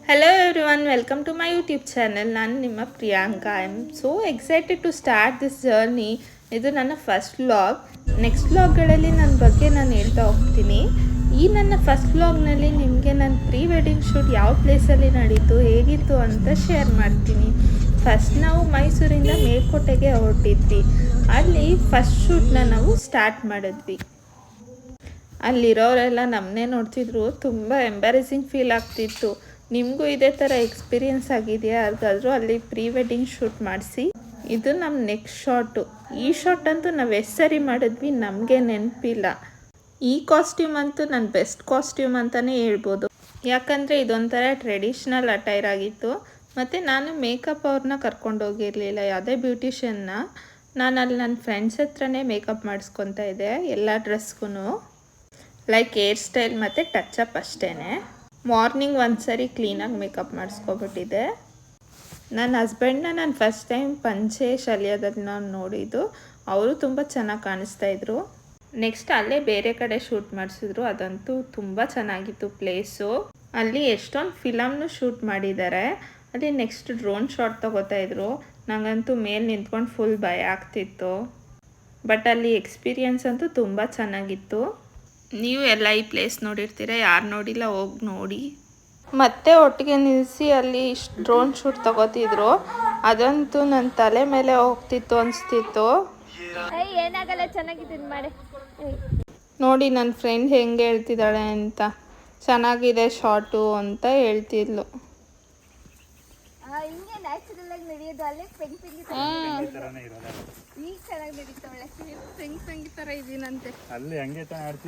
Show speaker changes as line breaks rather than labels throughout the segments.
Hello everyone, welcome to my YouTube channel. ನಾನು ನಿಮ್ಮ Priyanka. I am so excited to start this journey. ಇದು ನನ್ನ first vlog. Next ವ್ಲಾಗ್ಗಳಲ್ಲಿ ನನ್ನ ಬಗ್ಗೆ ನಾನು ಹೇಳ್ತಾ ಹೋಗ್ತೀನಿ. ಈ ನನ್ನ ಫಸ್ಟ್ ವ್ಲಾಗ್ನಲ್ಲಿ ನಿಮಗೆ ನನ್ನ ಪ್ರೀ ವೆಡ್ಡಿಂಗ್ ಶೂಟ್ ಯಾವ ಪ್ಲೇಸಲ್ಲಿ ನಡೀತು, ಹೇಗಿತ್ತು ಅಂತ ಶೇರ್ ಮಾಡ್ತೀನಿ. ಫಸ್ಟ್ ನಾವು ಮೈಸೂರಿಂದ ಮೇಲ್ಕೋಟೆಗೆ ಹೊರಟಿದ್ವಿ. ಅಲ್ಲಿ ಫಸ್ಟ್ ಶೂಟ್ನ ನಾವು ಸ್ಟಾರ್ಟ್ ಮಾಡಿದ್ವಿ. ಅಲ್ಲಿರೋರೆಲ್ಲ ನಮ್ಮನ್ನೇ ನೋಡ್ತಿದ್ರು. ತುಂಬ ಎಂಬ್ಯಾರೆಸಿಂಗ್ ಫೀಲ್ ಆಗ್ತಿತ್ತು. ನಿಮಗೂ ಇದೇ ಥರ ಎಕ್ಸ್ಪೀರಿಯೆನ್ಸ್ ಆಗಿದೆಯಾ? ಯಾರಿಗಾದರೂ ಅಲ್ಲಿ ಪ್ರೀ ವೆಡ್ಡಿಂಗ್ ಶೂಟ್ ಮಾಡಿಸಿ. ಇದು ನಮ್ಮ ನೆಕ್ಸ್ಟ್ ಶಾಟು. ಈ ಶಾಟ್ ಅಂತೂ ನಾವು ಎಷ್ಟು ಸರಿ ಮಾಡಿದ್ವಿ ನಮಗೆ ನೆನಪಿಲ್ಲ. ಈ ಕಾಸ್ಟ್ಯೂಮ್ ಅಂತೂ ನನ್ನ ಬೆಸ್ಟ್ ಕಾಸ್ಟ್ಯೂಮ್ ಅಂತಲೇ ಹೇಳ್ಬೋದು. ಯಾಕಂದರೆ ಇದೊಂಥರ ಟ್ರೆಡಿಷ್ನಲ್ ಅಟೈರ್ ಆಗಿತ್ತು. ಮತ್ತು ನಾನು ಮೇಕಪ್ ಅವ್ರನ್ನ ಕರ್ಕೊಂಡೋಗಿರಲಿಲ್ಲ, ಯಾವುದೇ ಬ್ಯೂಟಿಷಿಯನ್ನ. ನಾನು ಅಲ್ಲಿ ನನ್ನ ಫ್ರೆಂಡ್ಸ್ ಹತ್ರನೇ ಮೇಕಪ್ ಮಾಡಿಸ್ಕೊತಾ ಇದ್ದೆ ಎಲ್ಲ ಡ್ರೆಸ್ಗೂ. ಲೈಕ್ ಹೇರ್ ಸ್ಟೈಲ್ ಮತ್ತು ಟಚಪ್ ಅಷ್ಟೇ. ಮಾರ್ನಿಂಗ್ ಒಂದು ಸರಿ ಕ್ಲೀನಾಗಿ ಮೇಕಪ್ ಮಾಡಿಸ್ಕೊಬಿಟ್ಟಿದ್ದೆ. ನನ್ನ ಹಸ್ಬೆಂಡ್ನ ನಾನು ಫಸ್ಟ್ ಟೈಮ್ ಪಂಚೆ ಶಲ್ಯದಲ್ಲಿ ನಾನು ನೋಡಿದ್ದು. ಅವರು ತುಂಬ ಚೆನ್ನಾಗಿ ಕಾಣಿಸ್ತಾಯಿದ್ರು. ನೆಕ್ಸ್ಟ್ ಅಲ್ಲೇ ಬೇರೆ ಕಡೆ ಶೂಟ್ ಮಾಡಿಸಿದ್ರು. ಅದಂತೂ ತುಂಬ ಚೆನ್ನಾಗಿತ್ತು ಪ್ಲೇಸು. ಅಲ್ಲಿ ಎಷ್ಟೊಂದು ಫಿಲಮ್ನು ಶೂಟ್ ಮಾಡಿದ್ದಾರೆ. ಅಲ್ಲಿ ನೆಕ್ಸ್ಟ್ ಡ್ರೋನ್ ಶಾಟ್ ತೊಗೋತಾಯಿದ್ರು. ನನಗಂತೂ ಮೇಲೆ ನಿಂತ್ಕೊಂಡು ಫುಲ್ ಭಯ ಆಗ್ತಿತ್ತು. ಬಟ್ ಅಲ್ಲಿ ಎಕ್ಸ್ಪೀರಿಯನ್ಸ್ ಅಂತೂ ತುಂಬ ಚೆನ್ನಾಗಿತ್ತು. ನೀವು ಎಲ್ಲ ಈ ಪ್ಲೇಸ್ ನೋಡಿರ್ತೀರ, ಯಾರು ನೋಡಿಲ್ಲ ಹೋಗಿ ನೋಡಿ. ಮತ್ತೆ ಒಟ್ಟಿಗೆ ನಿಲ್ಲಿಸಿ ಅಲ್ಲಿ ಡ್ರೋನ್ ಶೂಟ್ ತಗೋತಿದ್ರು. ಅದಂತೂ ನನ್ನ ತಲೆ ಮೇಲೆ ಹೋಗ್ತಿತ್ತು ಅನಿಸ್ತಿತ್ತು. ನೋಡಿ ನನ್ನ ಫ್ರೆಂಡ್ ಹೆಂಗೆ ಹೇಳ್ತಿದ್ದಾಳೆ ಅಂತ, ಚೆನ್ನಾಗಿದೆ ಶಾಟು ಅಂತ ಹೇಳ್ತಿದ್ಲು.
ಈಗ ಚೆನ್ನಾಗಿ ನಡೀತಾವಳೆ. ಪೆಂಗಿ ತರ ಇದೀನಂತೆ.
ಅಲ್ಲಿ ಹಂಗೆ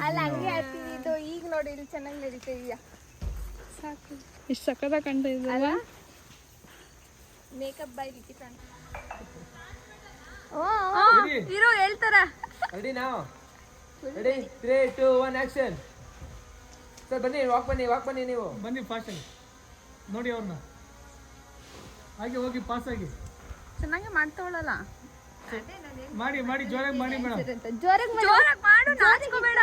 ಅಲ್ಲಿ ಹಂಗೆ ಆಡ್ತೀವಿ. ಇದು ಈಗ ನೋಡಿ ಇಲ್ಲಿ ಚೆನ್ನಾಗಿ ನಡೀತಾ ಇದೆಯಾ? ಸಾಕು, ಇಷ್ಟು ಸಕ್ಕದಾಗ ಕಾಣ್ತಾ ಇದೆಯಲ್ಲ. Makeup by Ritika. ಹೀರೋ ಹೇಳ್ತಾರ.
ರೆಡಿ ನಾವು? Ready 3 2 1 action. ಸರ್ ಬನ್ನಿ, ವಾಕ್ ಬನ್ನಿ ನೀವು
ಬನ್ನಿ ಫಾಸ್ಟ್ ಆಗಿ ನೋಡಿ ಅವ್ರನ್ನ. ಹಾಗೆ ಹೋಗಿ ಪಾಸ್ ಆಗಿ
ಚೆನ್ನಾಗಿ ಮಾಡ್ತಾವಳಲ್ಲ.
ಮಾಡಿ ಜೋರಾಗಿ ಮಾಡಿ ಮೇಡಮ್.
ಜೋರಾಗಿ ಮಾಡು, ನಾಚ್ಕೋಬೇಡ.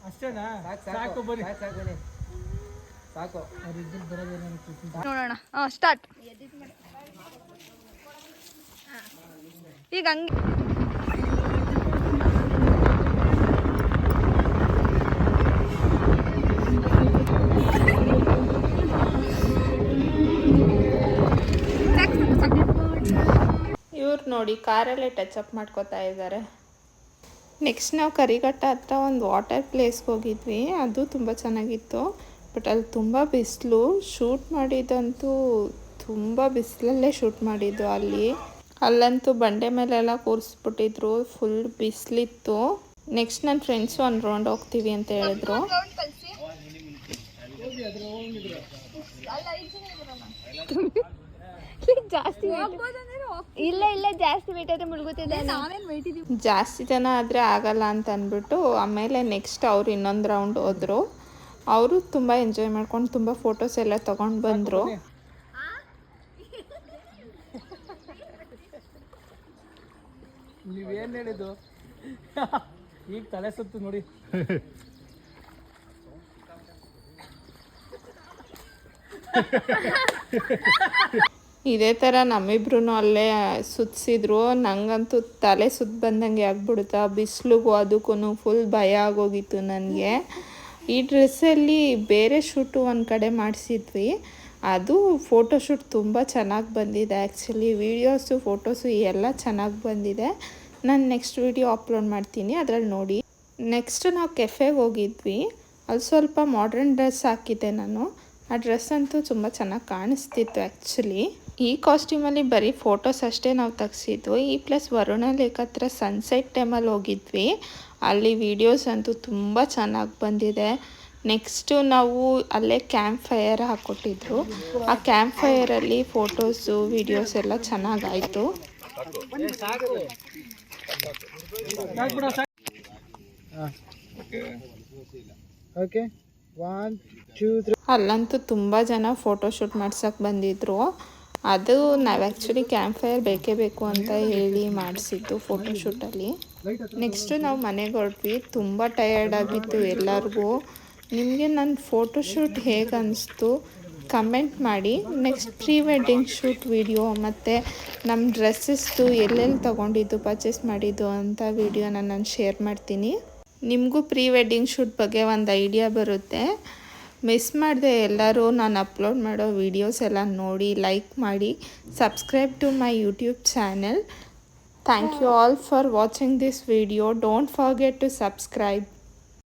ಅಷ್ಟೇನಾ?
ಸಾಕು ಬನ್ನಿ, ಸಾಕು.
ನೋಡೋಣ. ಸ್ಟಾರ್ಟ್. ಈಗ ಹಂಗೆ
ಇವ್ರು ನೋಡಿ ಕಾರಲ್ಲೇ ಟಚಪ್ ಮಾಡ್ಕೋತಾ ಇದ್ದಾರೆ. ನೆಕ್ಸ್ಟ್ ನಾವು ಕರಿಘಟ್ಟ ಹತ್ರ ಒಂದು ವಾಟರ್ ಪ್ಲೇಸ್ಗೆ ಹೋಗಿದ್ವಿ. ಅದು ತುಂಬ ಚೆನ್ನಾಗಿತ್ತು. ಬಟ್ ಅಲ್ಲಿ ತುಂಬ ಬಿಸಿಲು. ಶೂಟ್ ಮಾಡಿದಂತೂ ತುಂಬ ಬಿಸಿಲಲ್ಲೇ ಶೂಟ್ ಮಾಡಿದ್ದು. ಅಲ್ಲಂತೂ ಬಂಡೆ ಮೇಲೆಲ್ಲ ಕೂರಿಸ್ಬಿಟ್ಟಿದ್ರು. ಫುಲ್ ಬಿಸಿಲಿತ್ತು. ನೆಕ್ಸ್ಟ್ ನನ್ನ ಫ್ರೆಂಡ್ಸು ಒಂದು ರೌಂಡ್ ಹೋಗ್ತೀವಿ ಅಂತ ಹೇಳಿದ್ರು.
ಜಾಸ್ತಿ ಇಲ್ಲ ಜಾಸ್ತಿ ವೇಟ್ ಆದ್ರೆ ಮುಳುಗುತ್ತಿದೆ.
ಜಾಸ್ತಿ ಜನ ಆದರೆ ಆಗಲ್ಲ ಅಂತ ಅಂದ್ಬಿಟ್ಟು ಆಮೇಲೆ ನೆಕ್ಸ್ಟ್ ಅವ್ರು ಇನ್ನೊಂದು ರೌಂಡ್ ಹೋದರು. ಅವರು ತುಂಬ ಎಂಜಾಯ್ ಮಾಡ್ಕೊಂಡು ತುಂಬ ಫೋಟೋಸ್ ಎಲ್ಲ ತೊಗೊಂಡು ಬಂದರು.
ನೀವೇನು ಹೇಳಿದ್ದು? ಈಗ ತಲೆ ಸುತ್ತು ನೋಡಿ.
ಇದೇ ಥರ ನಮ್ಮಿಬ್ರು ಅಲ್ಲೇ ಸುತ್ತಿಸಿದ್ರು. ನನಗಂತೂ ತಲೆ ಸುತ್ತ ಬಂದಂಗೆ ಆಗ್ಬಿಡುತ್ತಾ. ಬಿಸಿಲಿಗೂ ಅದಕ್ಕೂ ಫುಲ್ ಭಯ ಆಗೋಗಿತ್ತು ನನಗೆ. ಈ ಡ್ರೆಸ್ಸಲ್ಲಿ ಬೇರೆ ಶೂಟು ಒಂದು ಕಡೆ ಮಾಡಿಸಿದ್ವಿ. ಅದು ಫೋಟೋಶೂಟ್ ತುಂಬ ಚೆನ್ನಾಗಿ ಬಂದಿದೆ. ಆ್ಯಕ್ಚುಲಿ ವೀಡಿಯೋಸು ಫೋಟೋಸು ಎಲ್ಲ ಚೆನ್ನಾಗಿ ಬಂದಿದೆ. ನಾನು ನೆಕ್ಸ್ಟ್ ವೀಡಿಯೋ ಅಪ್ಲೋಡ್ ಮಾಡ್ತೀನಿ, ಅದರಲ್ಲಿ ನೋಡಿ. ನೆಕ್ಸ್ಟ್ ನಾವು ಕೆಫೆಗೆ ಹೋಗಿದ್ವಿ. ಅಲ್ಲಿ ಸ್ವಲ್ಪ ಮಾಡ್ರನ್ ಡ್ರೆಸ್ ಹಾಕಿದ್ದೆ ನಾನು. ಆ ಡ್ರೆಸ್ ಅಂತೂ ತುಂಬ ಚೆನ್ನಾಗಿ ಕಾಣಿಸ್ತಿತ್ತು ಆ್ಯಕ್ಚುಲಿ. ಈ ಕಾಸ್ಟ್ಯೂಮಲ್ಲಿ ಬರೀ ಫೋಟೋಸ್ ಅಷ್ಟೇ ನಾವು ತೆಗ್ಸಿದ್ವಿ. ಈ ಪ್ಲಸ್ ವರುಣ ಲೇಕ್ ಹತ್ರ ಸನ್ಸೆಟ್ ಟೈಮಲ್ಲಿ ಹೋಗಿದ್ವಿ. ಅಲ್ಲಿ ವೀಡಿಯೋಸ್ ಅಂತೂ ತುಂಬ ಚೆನ್ನಾಗಿ ಬಂದಿದೆ. ನೆಕ್ಸ್ಟು ನಾವು ಅಲ್ಲೇ ಕ್ಯಾಂಪ್ ಫೈರ್ ಹಾಕ್ಕೊಟ್ಟಿದ್ರು. ಆ ಕ್ಯಾಂಪ್ ಫೈರಲ್ಲಿ ಫೋಟೋಸು ವೀಡಿಯೋಸ್ ಎಲ್ಲ ಚೆನ್ನಾಗಾಯಿತು. ಅಲ್ಲಂತೂ ತುಂಬ ಜನ ಫೋಟೋಶೂಟ್ ಮಾಡ್ಸೋಕ್ಕೆ ಬಂದಿದ್ರು. ಅದು ನಾವು ಆ್ಯಕ್ಚುಲಿ ಕ್ಯಾಂಪ್ ಫೈರ್ ಬೇಕೇ ಬೇಕು ಅಂತ ಹೇಳಿ ಮಾಡಿಸಿದ್ದು ಫೋಟೋಶೂಟಲ್ಲಿ. ನೆಕ್ಸ್ಟು ನಾವು ಮನೆಗೆ ಹೊರಟ್ವಿ. ತುಂಬ ಟಯರ್ಡ್ ಆಗಿತ್ತು ಎಲ್ಲರಿಗೂ. ನಿಮಗೆ ನನ್ನ ಫೋಟೋಶೂಟ್ ಹೇಗೆ ಅನಿಸ್ತು ಕಮೆಂಟ್ ಮಾಡಿ. Next pre wedding shoot video ಮತ್ತು ನಮ್ಮ ಡ್ರೆಸ್ಸಸ್ದು ಎಲ್ಲೆಲ್ಲಿ ತೊಗೊಂಡಿದ್ದು ಪರ್ಚೇಸ್ ಮಾಡಿದ್ದು ಅಂತ ವಿಡಿಯೋನ ನಾನು ಶೇರ್ ಮಾಡ್ತೀನಿ. ನಿಮಗೂ ಪ್ರೀ ವೆಡ್ಡಿಂಗ್ ಶೂಟ್ ಬಗ್ಗೆ ಒಂದು ಐಡಿಯಾ ಬರುತ್ತೆ. ಮಿಸ್ ಮಾಡದೆ ಎಲ್ಲರೂ ನಾನು ಅಪ್ಲೋಡ್ ಮಾಡೋ ವೀಡಿಯೋಸ್ ಎಲ್ಲ ನೋಡಿ ಲೈಕ್ ಮಾಡಿ. Subscribe to my YouTube channel. Thank you all for watching this video. Don't forget to subscribe.